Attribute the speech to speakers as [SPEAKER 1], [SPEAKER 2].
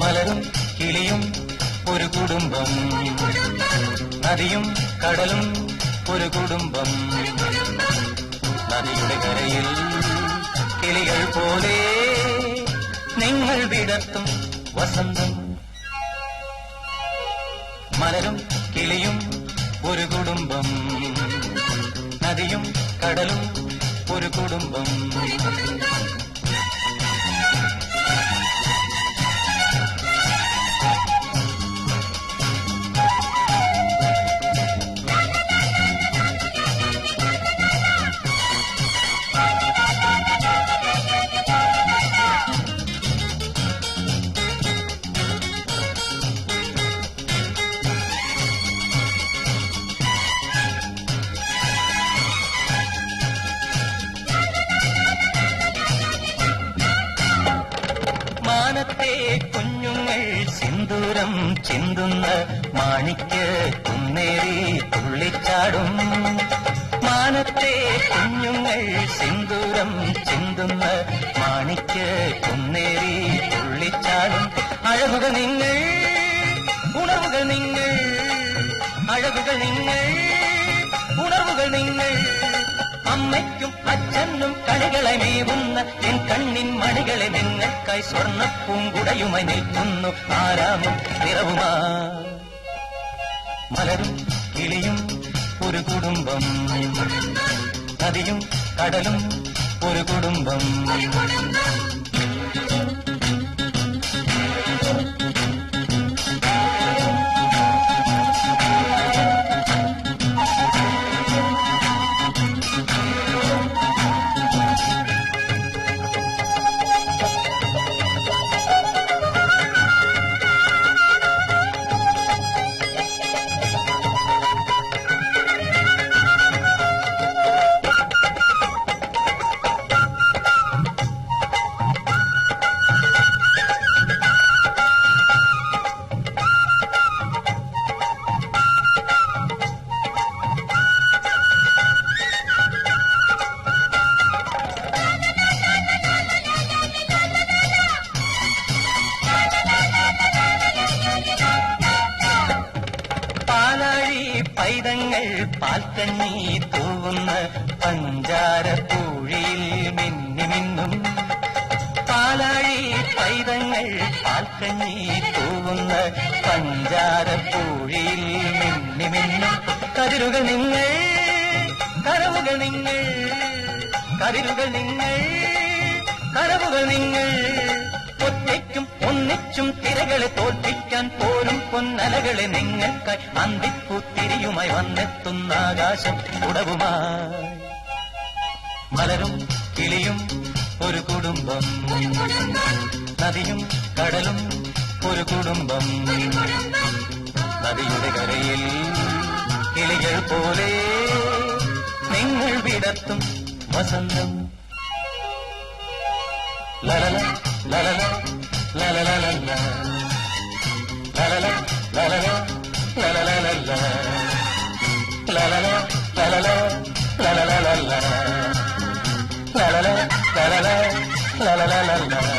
[SPEAKER 1] മലരും കിളിയും ഒരു കുടുംബം, നദിയും കടലും ഒരു കുടുംബം. നദിയുടെ കരയിൽ കിളികൾ പോലെ നിങ്ങൾ വിടർത്തും വസന്തം. മലരും കിളിയും ഒരു കുടുംബം, നദിയും കടലും ഒരു കുടുംബം. മാനത്തെ കുഞ്ഞുങ്ങൾ സിന്ദൂരം ചിന്തുന്ന മാണിക്ക് കുന്നേറി തുള്ളിച്ചാടും. മാനത്തെ കുഞ്ഞുങ്ങൾ സിന്ദൂരം ചിന്തുന്ന മാണിക്ക് കുന്നേറി തുള്ളിച്ചാടും. അഴകുകൾ നിങ്ങൾ, ഉണർവുകൾ നിങ്ങൾ, അഴകുകൾ നിങ്ങൾ, ഉണർവുകൾ നിങ്ങൾ. അമ്മയ്ക്കും അച്ഛനും കണികളെ മേവുന്ന എൻ കണ്ണിൻ മണികളെ നിങ്ങൾക്കായി സ്വർണ്ണ പൂങ്കുടയുമായി നിൽക്കുന്നു ആരാമും നിറവുമാ. മലരും കിളിയും ഒരു കുടുംബം, നദിയും കടലും ഒരു കുടുംബം. പൈതങ്ങൾ പാൽക്കണ്ണി തൂവുന്ന പഞ്ചാര പൂഴിയിൽ മിന്നി മിന്നും. പാലാഴി പൈതങ്ങൾ പാൽക്കണ്ണി തൂവുന്ന പഞ്ചാര പൂഴിയിൽ മിന്നി മിന്നും. കതിരുകൾ നിങ്ങൾ, കനവുകൾ നിങ്ങൾ, കതിരുകൾ നിങ്ങൾ, കനവുകൾ നിങ്ങൾ. ഒറ്റയ്ക്കും ഒന്നിച്ചും തിരകളെ തോൽപ്പിക്കാൻ പോലും പൊന്നലകളെ നിങ്ങൾക്കായി അന്തിപ്പൂത്തിരിയുമായി വന്നെത്തുന്ന ആകാശം ഉടവുമായി. മലരും കിളിയും ഒരു കുടുംബം, നദിയും കടലും ഒരു കുടുംബം. നദിയുടെ കരയിൽ കിളികൾ പോലെ നിങ്ങൾ വിടർത്തും വസന്തം. ലലല ലലല ലലല ലലല ലലല ലലല ലലല ലലല ലലല ലലല ലലല ലലല ലലല.